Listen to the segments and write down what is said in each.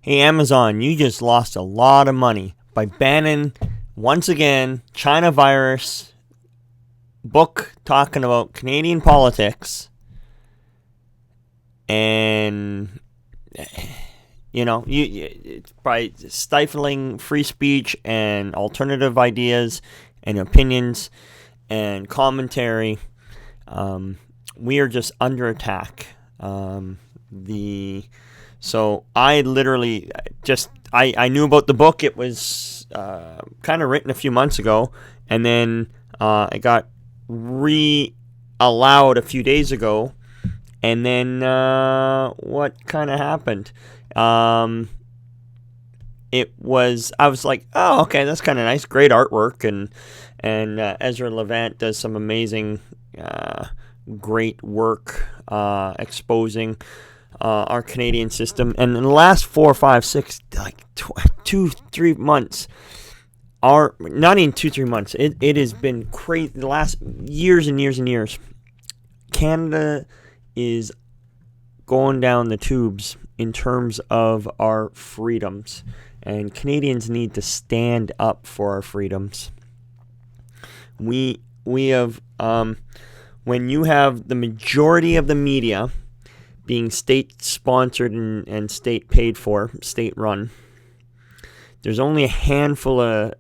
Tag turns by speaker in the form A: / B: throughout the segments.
A: Hey, Amazon, you just lost a lot of money by banning, once again, China virus, book talking about Canadian politics, and, it's by stifling free speech and alternative ideas and opinions and commentary. We are just under attack. So I literally I knew about the book. It was kind of written a few months ago, and then it got allowed a few days ago. And then what kind of happened? I was like, oh, okay, that's kind of nice, great artwork, and Ezra Levant does some amazing, great work exposing our Canadian system. And in the last 4, 5, 6, 2-3 months, not even 2-3 months, it has been crazy. The last years and years and years, Canada is going down the tubes in terms of our freedoms, and Canadians need to stand up for our freedoms. We have when you have the majority of the media being state-sponsored and state-paid for, state-run, there's only a handful of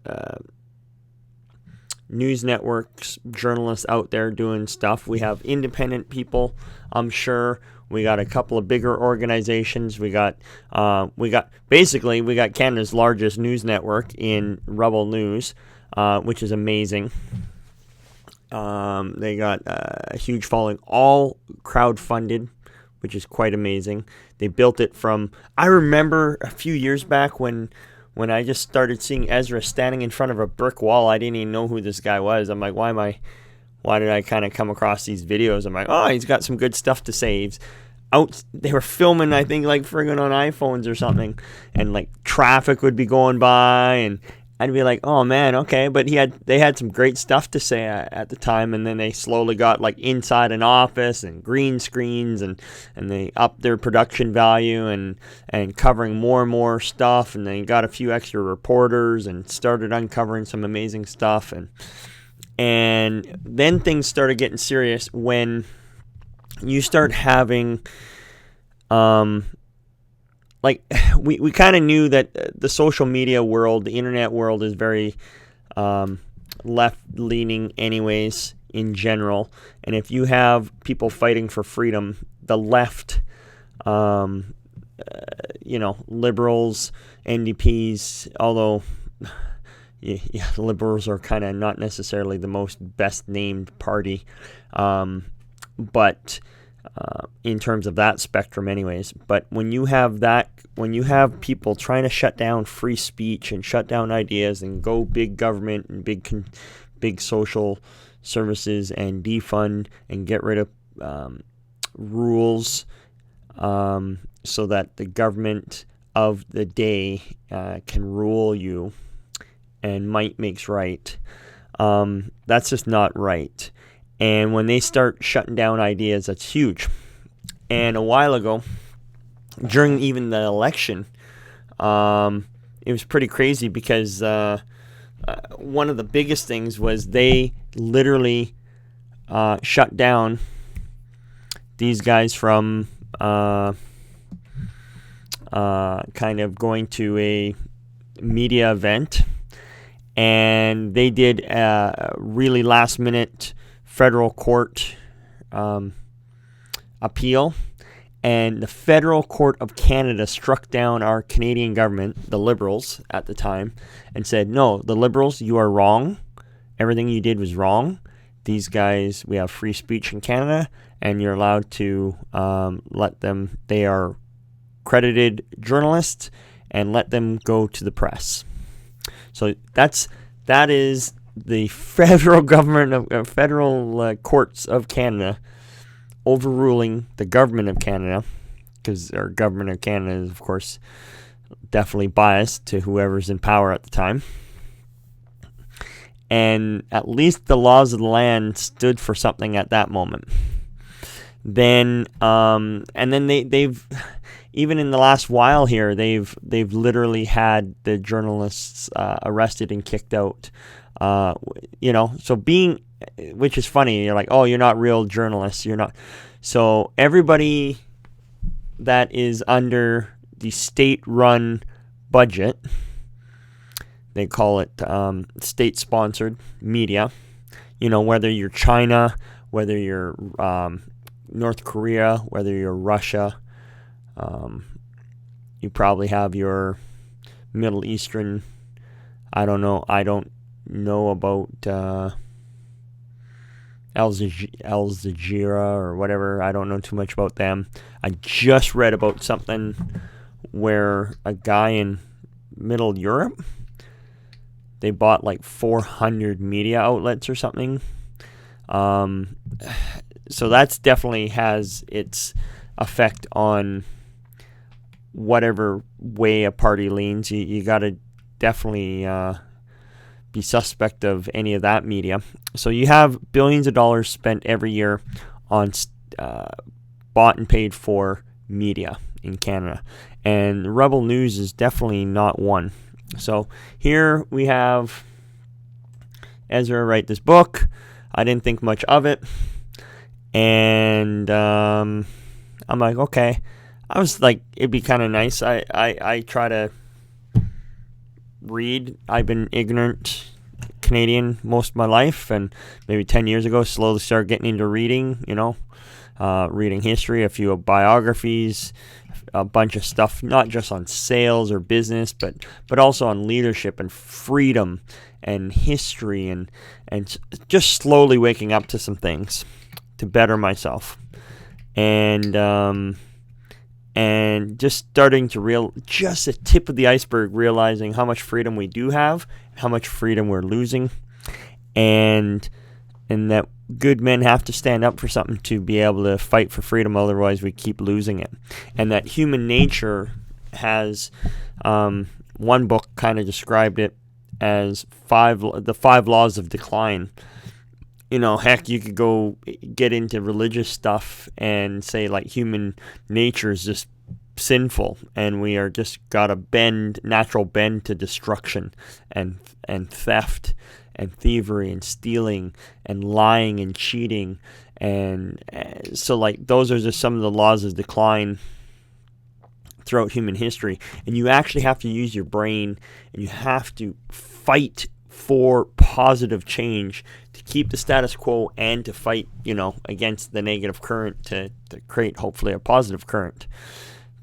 A: news networks, journalists out there doing stuff. We have independent people, I'm sure. We got a couple of bigger organizations. We got Canada's largest news network in rebelnews, which is amazing. They got a huge following, all crowdfunded, which is quite amazing. They built it from, I remember a few years back when I just started seeing Ezra standing in front of a brick wall. I didn't even know who this guy was. I'm like, why did I kind of come across these videos? I'm like, oh, he's got some good stuff to say. They were filming, I think, like friggin' on iPhones or something, and like traffic would be going by, and I'd be like, oh man, okay. But they had some great stuff to say at the time, and then they slowly got like inside an office and green screens, and they upped their production value and covering more and more stuff, and they got a few extra reporters and started uncovering some amazing stuff, and then things started getting serious when you start having we kind of knew that the social media world, the internet world, is very left-leaning anyways in general. And if you have people fighting for freedom, the left, liberals, NDPs, although liberals are kind of not necessarily the most best-named party, but in terms of that spectrum anyways. But when you have people trying to shut down free speech and shut down ideas and go big government and big social services and defund and get rid of rules so that the government of the day can rule you, and might makes right, that's just not right. And when they start shutting down ideas, that's huge. And a while ago, during even the election, it was pretty crazy because one of the biggest things was they literally shut down these guys from kind of going to a media event. And they did a really last-minute federal court appeal, and the Federal Court of Canada struck down our Canadian government, the Liberals at the time, and said, no, the Liberals, you are wrong. Everything you did was wrong. These guys, we have free speech in Canada, and you're allowed to let them, they are credited journalists, and let them go to the press. So that is the federal government of federal courts of Canada overruling the government of Canada, because our government of Canada is, of course, definitely biased to whoever's in power at the time. And at least the laws of the land stood for something at that moment. Then, and then they've, even in the last while here, they've literally had the journalists arrested and kicked out. So which is funny. You're like, oh, you're not real journalists. You're not. So everybody that is under the state-run budget, they call it state-sponsored media. Whether you're China, whether you're North Korea, whether you're Russia, you probably have your Middle Eastern. I don't know about Al Jazeera or whatever. I don't know too much about them. I just read about something where a guy in Middle Europe, they bought like 400 media outlets or something. So that's definitely has its effect on whatever way a party leans. You got to definitely be suspect of any of that media. So you have billions of dollars spent every year on bought and paid for media in Canada. And Rebel News is definitely not one. So here we have Ezra write this book. I didn't think much of it. And I'm like, okay. I was like, it'd be kind of nice. I try to read. I've been ignorant Canadian most of my life, and maybe 10 years ago slowly started getting into reading, reading history, a few biographies, a bunch of stuff, not just on sales or business, but also on leadership and freedom and history, and just slowly waking up to some things to better myself, and just starting to just the tip of the iceberg, realizing how much freedom we do have, how much freedom we're losing, and that good men have to stand up for something to be able to fight for freedom, otherwise we keep losing it. And that human nature has, one book kind of described it as the 5 laws of decline. Heck, you could go get into religious stuff and say like human nature is just sinful, and we are just got a natural bend to destruction and theft and thievery and stealing and lying and cheating, and so like those are just some of the laws of decline throughout human history. And you actually have to use your brain, and you have to fight for positive change to keep the status quo and to fight, against the negative current to create hopefully a positive current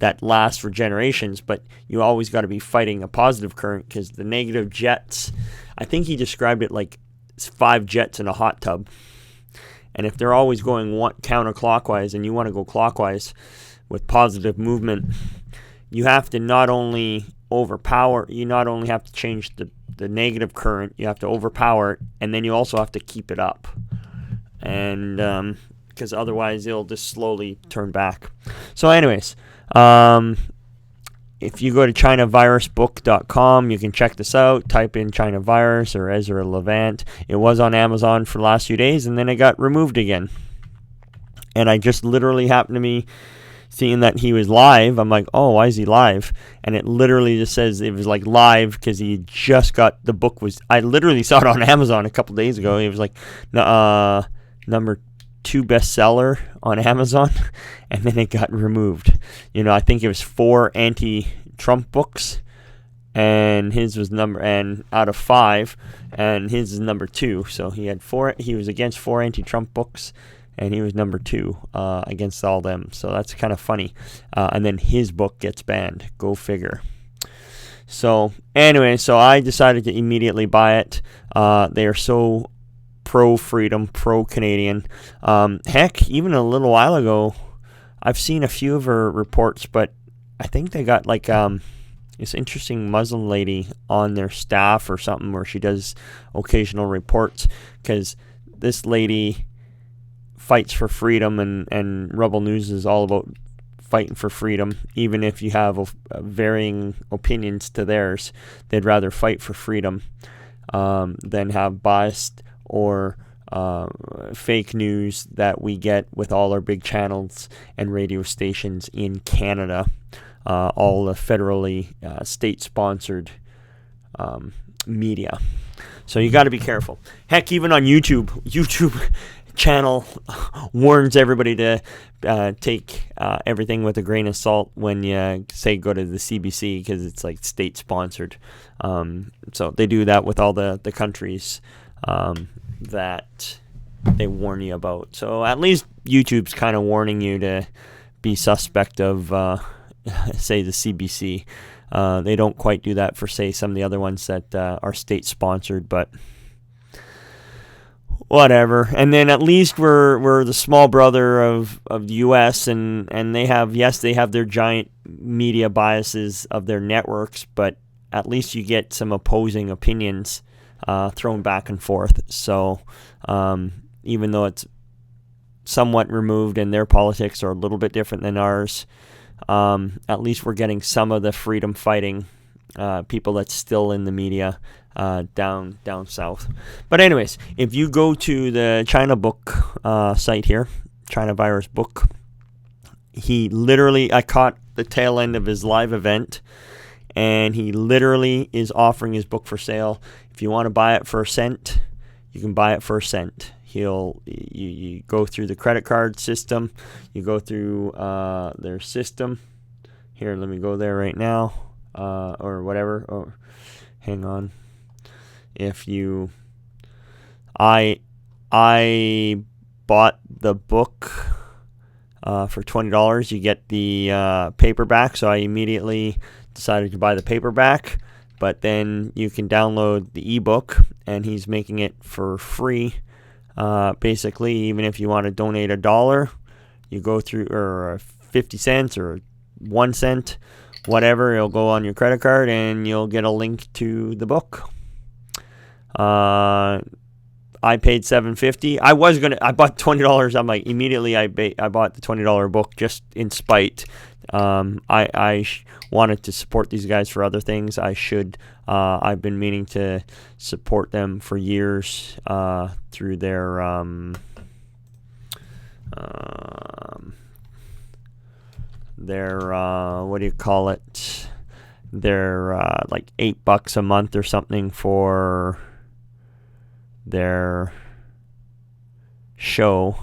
A: that lasts for generations. But you always got to be fighting a positive current, because the negative jets, I think he described it like 5 jets in a hot tub. And if they're always going counterclockwise and you want to go clockwise with positive movement, you have to not only have to change the negative current, you have to overpower it, and then you also have to keep it up. And because otherwise it'll just slowly turn back. So anyways, if you go to ChinaVirusBook.com, you can check this out. Type in China Virus or Ezra Levant. It was on Amazon for the last few days, and then it got removed again. And I just literally happened to me seeing that he was live. I'm like, oh, why is he live? And it literally just says it was like live because he just got the book. I literally saw it on Amazon a couple days ago. It was like number 2 bestseller on Amazon, and then it got removed. I think it was 4 anti-Trump books, and his was out of 5, and his is number 2. So he had 4. He was against 4 anti-Trump books, and he was number 2 against all them. So that's kind of funny. And then his book gets banned. Go figure. So anyway, I decided to immediately buy it. They are so pro-freedom, pro-Canadian. Heck, even a little while ago, I've seen a few of her reports, but I think they got like this interesting Muslim lady on their staff or something where she does occasional reports, because this lady fights for freedom, and Rebel News is all about fighting for freedom. Even if you have varying opinions to theirs, they'd rather fight for freedom than have biased or fake news that we get with all our big channels and radio stations in Canada, all the federally state-sponsored media. So you got to be careful. Heck, even on YouTube channel warns everybody to take everything with a grain of salt when you say go to the CBC, because it's like state-sponsored. So they do that with all the countries that they warn you about. So at least YouTube's kind of warning you to be suspect of, say, the CBC. They don't quite do that for, say, some of the other ones that are state-sponsored, but whatever. And then at least we're the small brother of the U.S., and they have their giant media biases of their networks, but at least you get some opposing opinions thrown back and forth. So even though it's somewhat removed and their politics are a little bit different than ours, at least we're getting some of the freedom fighting people that's still in the media down south. But anyways, if you go to the China book site here, China Virus Book, I caught the tail end of his live event, and he literally is offering his book for sale. If you want to buy it for $0.01, you can buy it for $0.01. You go through the credit card system, you go through their system. Here, let me go there right now, or whatever. Oh, hang on. I bought the book for $20. You get the paperback, so I immediately decided to buy the paperback. But then you can download the ebook, and he's making it for free. Basically, even if you want to donate $1, you go through, or 50 cents or 1 cent, whatever, it'll go on your credit card and you'll get a link to the book. I paid $7.50. I bought $20. I'm like, immediately I bought the $20 book just in spite. I wanted to support these guys for other things. I should. I've been meaning to support them for years through their what do you call it? They're like $8 a month or something for their show.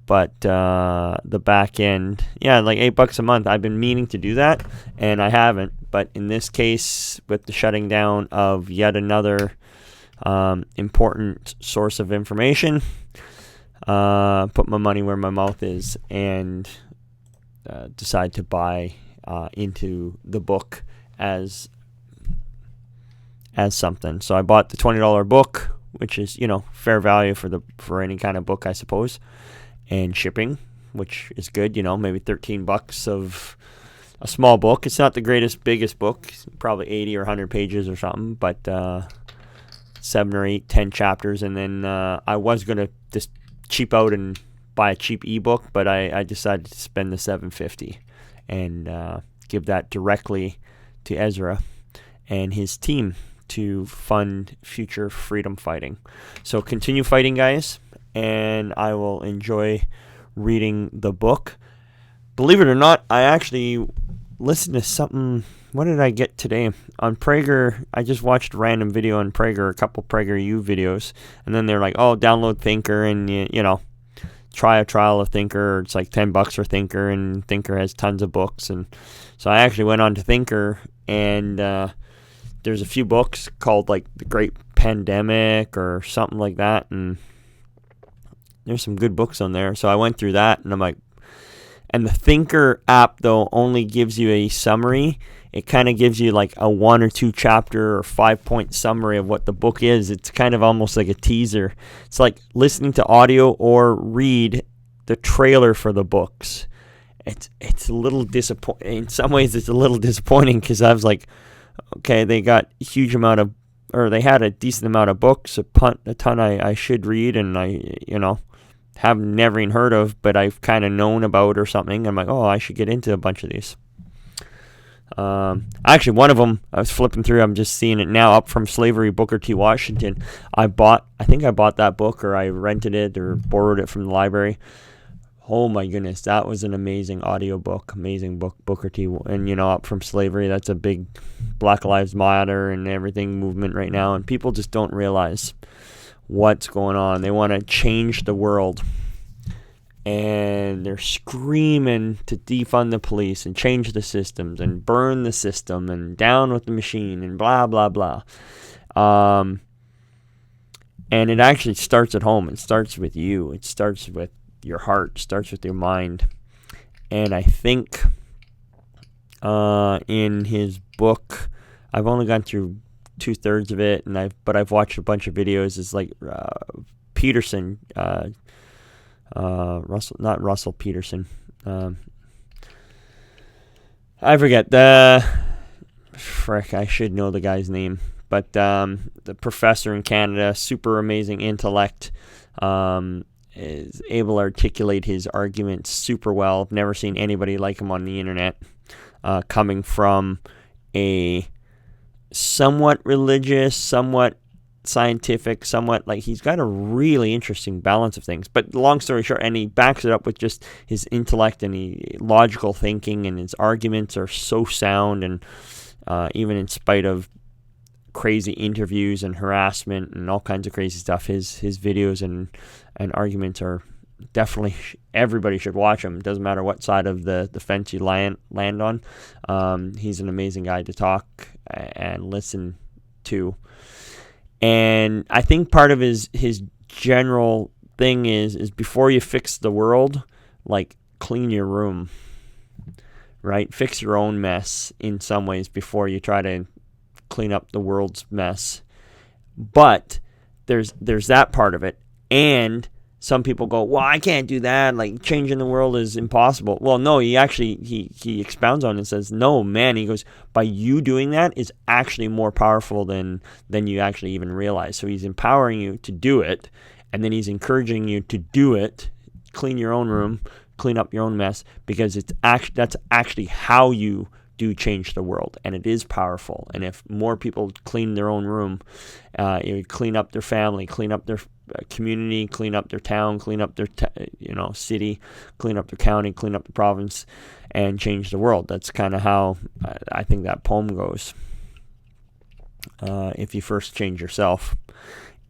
A: But the back end, like $8 a month. I've been meaning to do that, and I haven't. But in this case, with the shutting down of yet another important source of information, put my money where my mouth is and decide to buy into the book as something. So I bought the $20 book, which is fair value for any kind of book, I suppose. And shipping, which is good, maybe $13 of a small book. It's not the biggest book, it's probably 80 or 100 pages or something, but 7 or 8, 10 chapters. And then I was going to just cheap out and buy a cheap ebook, but I decided to spend the $7.50 and give that directly to Ezra and his team to fund future freedom fighting. So continue fighting, guys, and I will enjoy reading the book. Believe it or not, I actually listened to something. What did I get today? On Prager, I just watched a random video on Prager, a couple PragerU videos, and then they're like, oh, download Thinker, and try a trial of Thinker. It's like $10 for Thinker, and Thinker has tons of books. And so I actually went on to Thinker, and there's a few books called like The Great Pandemic or something like that, and there's some good books on there. So I went through that, and I'm like, and the Thinker app, though, only gives you a summary. It kind of gives you like a 1 or 2 chapter or 5-point summary of what the book is. It's kind of almost like a teaser. It's like listening to audio or read the trailer for the books. It's a little disappointing. In some ways, it's a little disappointing because I was like, okay, they got a huge amount of, or they had a decent amount of books, a ton I should read, and I, have never even heard of, but I've kind of known about or something. I'm like, oh, I should get into a bunch of these. Actually, one of them, I was flipping through, I'm just seeing it now, Up From Slavery, Booker T. Washington. I think I bought that book, or I rented it or borrowed it from the library. Oh my goodness, that was an amazing audiobook, amazing book, Booker T. And, Up From Slavery, that's a big Black Lives Matter and everything movement right now, and people just don't realize what's going on. They want to change the world, and they're screaming to defund the police and change the systems and burn the system and down with the machine and blah, blah, blah. And it actually starts at home. It starts with you. It starts with your heart, starts with your mind. And I think in his book, I've only gone through 2/3 of it, but I've watched a bunch of videos. It's like Peterson, Russell Peterson. I forget I should know the guy's name, but the professor in Canada, super amazing intellect. Is able to articulate his arguments super well. I've never seen anybody like him on the internet, coming from a somewhat religious, somewhat scientific, somewhat, like, he's got a really interesting balance of things. But long story short, and he backs it up with just his intellect and logical thinking, and his arguments are so sound, and even in spite of crazy interviews and harassment and all kinds of crazy stuff, his videos and arguments are definitely, everybody should watch him. It doesn't matter what side of the fence you land on. He's an amazing guy to talk and listen to. And I think part of his general thing is before you fix the world, like, clean your room, right? Fix your own mess in some ways before you try to clean up the world's mess. But there's that part of it, and some people go, well, I can't do that, like, changing the world is impossible. Well, no, he expounds on it and says, no, man, he goes, by you doing that is actually more powerful than you actually even realize. So he's empowering you to do it, and then he's encouraging you to do it, clean your own room, clean up your own mess, because that's actually how you do change the world, and it is powerful. And if more people clean their own room, clean up their family, clean up their community, clean up their town, clean up their city, clean up their county, clean up the province, and change the world. That's kind of how I think that poem goes. If you first change yourself.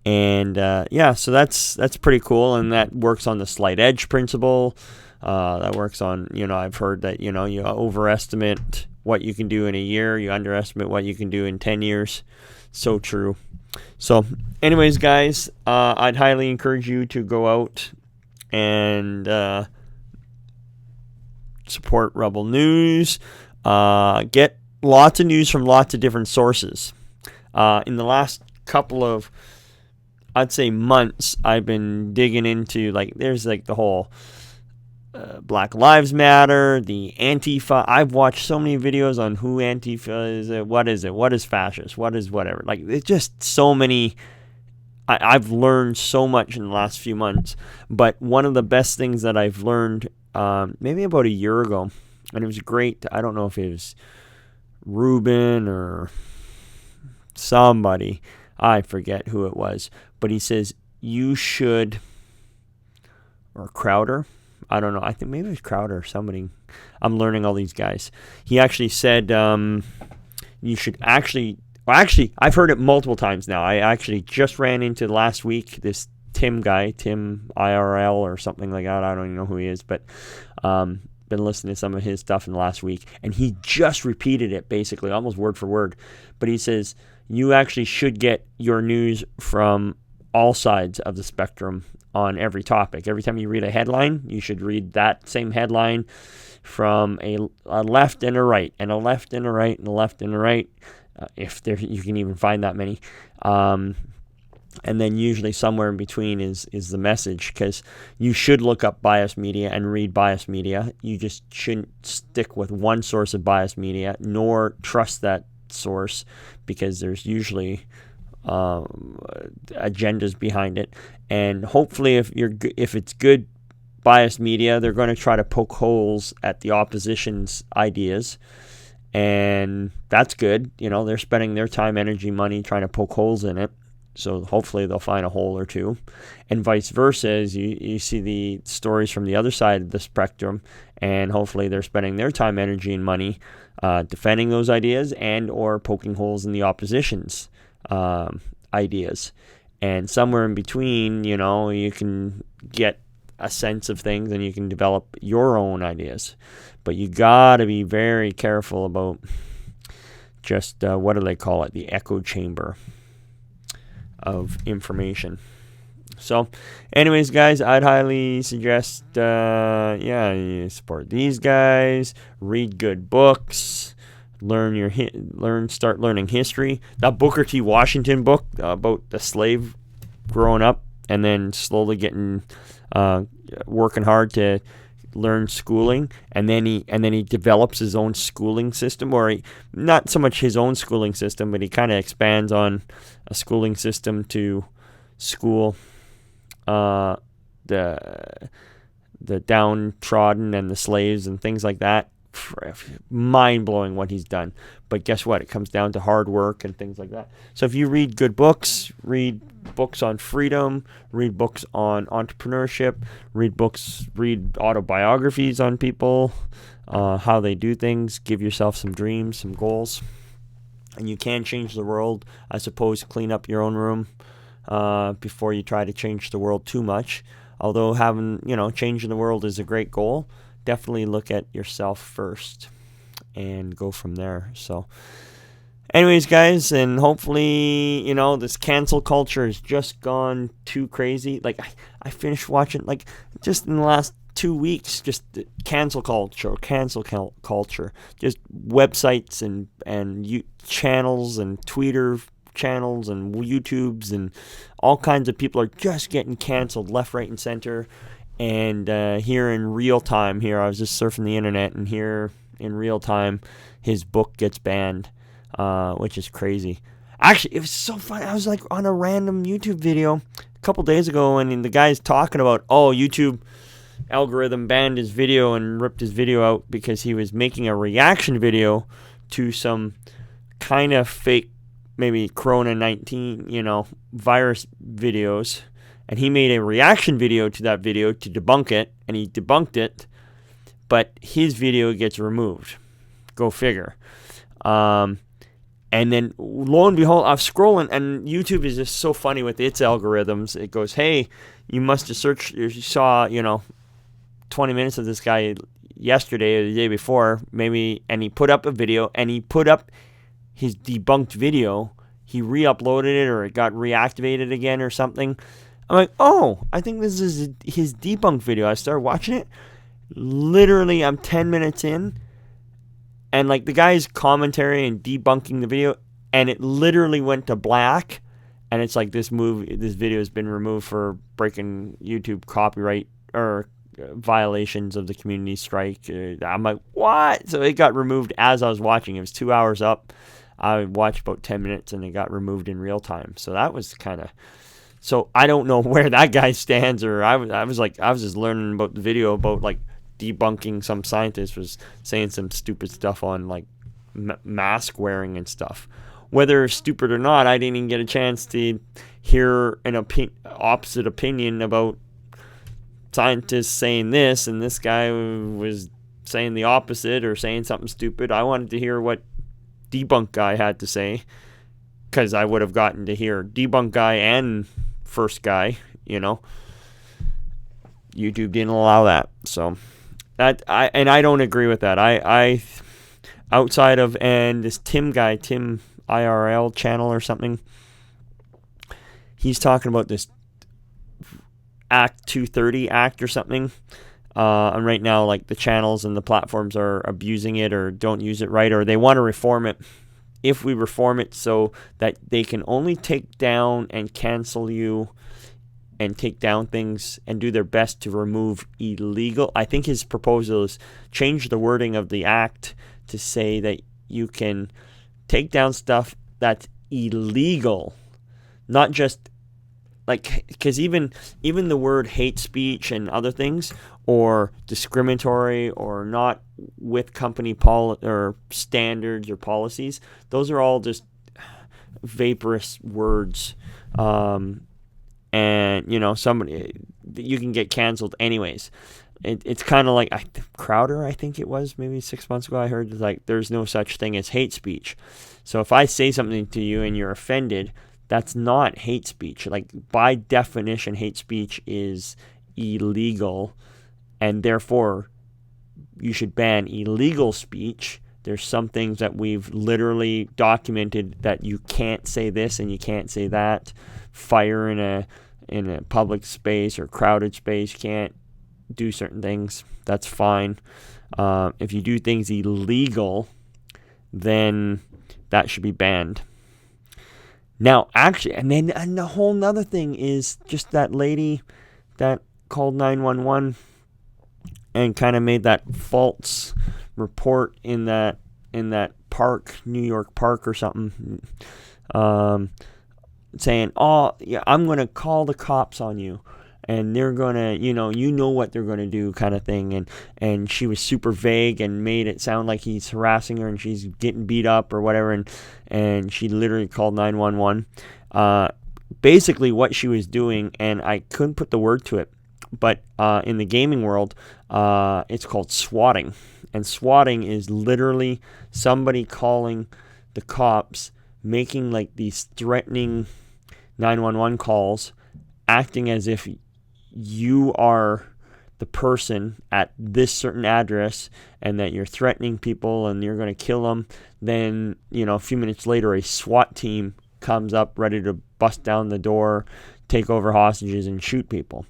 A: And so that's pretty cool, and that works on the slight edge principle. That works on, I've heard that, you overestimate what you can do in a year, you underestimate what you can do in 10 years. So true. So anyways, guys, I'd highly encourage you to go out and support Rebel News. Get lots of news from lots of different sources. In the last couple of, I'd say, months, I've been digging into, there's the whole Black Lives Matter, the Antifa. I've watched so many videos on who Antifa is, what is fascist, what is whatever. It's just so many. I've learned so much in the last few months. But one of the best things that I've learned, maybe about a year ago, and it was great. I don't know if it was Ruben or somebody, I forget who it was, but he says you should, or Crowder, I don't know, I think maybe it was Crowder or somebody. I'm learning all these guys. He actually said you should actually, I've heard it multiple times now. I actually just ran into last week this Tim guy, Tim IRL or something like that. I don't even know who he is, but been listening to some of his stuff in the last week, and he just repeated it basically, almost word for word. But he says you actually should get your news from all sides of the spectrum on every topic. Every time you read a headline, you should read that same headline from a left and a right, and a left and a right, and a left and a right, if there you can even find that many. And then usually somewhere in between is the message, because you should look up biased media and read biased media. You just shouldn't stick with one source of biased media, nor trust that source, because there's usually agendas behind it. And hopefully if it's good biased media, they're going to try to poke holes at the opposition's ideas And that's good. They're spending their time, energy, money trying to poke holes in it. So hopefully they'll find a hole or two. And vice versa, as you see the stories from the other side of the spectrum, and hopefully they're spending their time, energy, and money defending those ideas and or poking holes in the opposition's ideas. And somewhere in between, you can get a sense of things and you can develop your own ideas. But you got to be very careful about just, what do they call it? The echo chamber of information. So anyways, guys, I'd highly suggest you support these guys, read good books, start learning history. That Booker T. Washington book about the slave growing up and then slowly getting working hard to learn schooling, and then he develops his own schooling system, or not so much his own schooling system, but he kind of expands on a schooling system to school the downtrodden and the slaves and things like that. Mind-blowing what he's done. But guess what? It comes down to hard work and things like that. So if you read good books, read books on freedom, read books on entrepreneurship, read autobiographies on people, how they do things, give yourself some dreams, some goals, and you can change the world. I suppose clean up your own room before you try to change the world too much. Although changing the world is a great goal, definitely look at yourself first and go from there. So anyways, guys, and hopefully, this cancel culture has just gone too crazy. Like, I finished watching, like, just in the last 2 weeks, just the cancel culture, just websites and channels and Twitter channels and YouTubes and all kinds of people are just getting canceled left, right, and center. And here in real time, I was just surfing the internet, and here in real time, his book gets banned, which is crazy. Actually, it was so funny. I was like on a random YouTube video a couple days ago, and the guy's talking about, YouTube algorithm banned his video and ripped his video out because he was making a reaction video to some kind of fake, maybe Corona-19, virus videos. And he made a reaction video to that video to debunk it, and he debunked it, but his video gets removed. Go figure. And then, lo and behold, I'm scrolling, and YouTube is just so funny with its algorithms. It goes, hey, you must have searched, you saw, 20 minutes of this guy yesterday or the day before, maybe, and he put up a video, and he put up his debunked video. He re-uploaded it, or it got reactivated again or something. I'm like, I think this is his debunked video. I started watching it. Literally, I'm 10 minutes in, and like the guy's commentary and debunking the video, and it literally went to black, and it's like this video has been removed for breaking YouTube copyright or violations of the community strike. I'm like, what? So it got removed as I was watching. It was 2 hours up. I watched about 10 minutes, and it got removed in real time. So that was kind of... So I don't know where that guy stands, or I was just learning about the video about like debunking. Some scientist was saying some stupid stuff on like mask wearing and stuff. Whether stupid or not, I didn't even get a chance to hear an opposite opinion about scientists saying this, and this guy was saying the opposite or saying something stupid. I wanted to hear what debunk guy had to say, because I would have gotten to hear debunk guy and first guy, YouTube didn't allow that. So I don't agree with that. I outside of, and this Tim IRL channel or something, he's talking about this Act 230 Act or something. And right now, like, the channels and the platforms are abusing it or don't use it right, or they want to reform it. If we reform it so that they can only take down and cancel you and take down things and do their best to remove illegal. I think his proposal is change the wording of the act to say that you can take down stuff that's illegal, not just like, because even the word hate speech and other things, or discriminatory, or not with company or standards or policies, those are all just vaporous words. And somebody, you can get canceled anyways. It's kind of like Crowder, I think it was maybe 6 months ago, I heard like there's no such thing as hate speech. So if I say something to you and you're offended, that's not hate speech. Like, by definition, hate speech is illegal, and therefore you should ban illegal speech. There's some things that we've literally documented that you can't say this and you can't say that. Fire in a public space or crowded space, you can't do certain things. That's fine. If you do things illegal, then that should be banned. Now, actually, and the whole nother thing is just that lady that called 911 and kind of made that false report in that park, New York Park or something, saying, "Oh, yeah, I'm going to call the cops on you, and they're going to, you know what they're going to do," kind of thing. And she was super vague and made it sound like he's harassing her and she's getting beat up or whatever. And she literally called 911. Basically what she was doing, and I couldn't put the word to it, but in the gaming world, it's called swatting. And swatting is literally somebody calling the cops, making like these threatening 911 calls, acting as if you are the person at this certain address and that you're threatening people and you're going to kill them. Then, a few minutes later, a SWAT team comes up ready to bust down the door, take over hostages, and shoot people.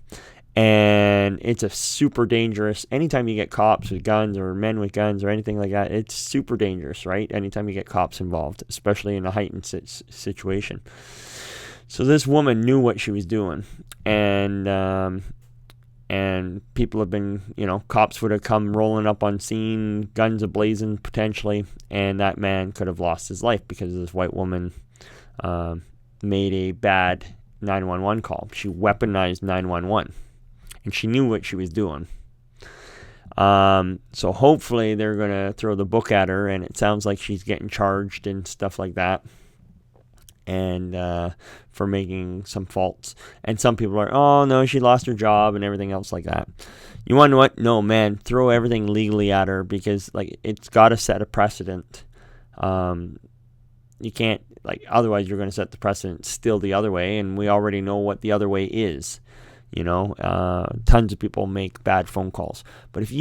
A: And it's a super dangerous, anytime you get cops with guns or men with guns or anything like that, it's super dangerous, right? Anytime you get cops involved, especially in a heightened situation. So this woman knew what she was doing, and people have been, cops would have come rolling up on scene, guns ablazing potentially, and that man could have lost his life because this white woman made a bad 911 call. She weaponized 911, and she knew what she was doing. So hopefully they're going to throw the book at her, and it sounds like she's getting charged and stuff like that, and for making some faults. And some people are, oh no, she lost her job and everything else like that. You want to know what? No, man, throw everything legally at her, because like it's got to set a precedent. You can't, otherwise you're going to set the precedent still the other way, and we already know what the other way is. Tons of people make bad phone calls. But if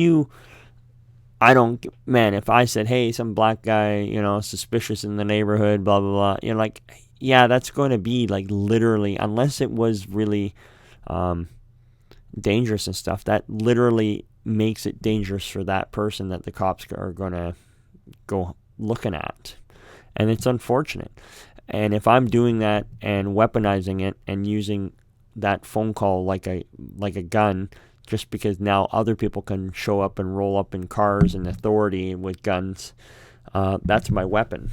A: I said, hey, some black guy, suspicious in the neighborhood, blah, blah, blah, yeah, that's going to be literally, unless it was really dangerous and stuff, that literally makes it dangerous for that person that the cops are going to go looking at. And it's unfortunate. And if I'm doing that and weaponizing it and using that phone call like a gun, just because now other people can show up and roll up in cars and authority with guns, that's my weapon.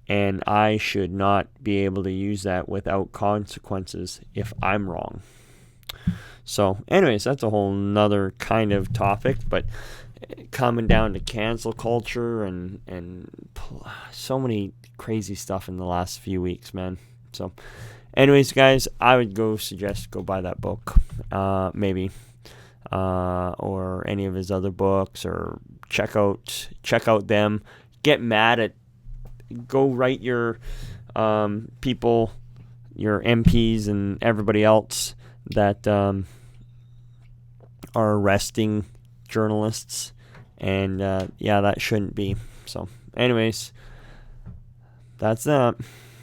A: And I should not be able to use that without consequences if I'm wrong. So anyways, that's a whole nother kind of topic, but coming down to cancel culture and so many crazy stuff in the last few weeks, man. So anyways, guys, I would suggest go buy that book, maybe, or any of his other books, or check out them. Get mad at, go write your people, your MPs and everybody else that are arresting journalists, and that shouldn't be. So anyways, that's that.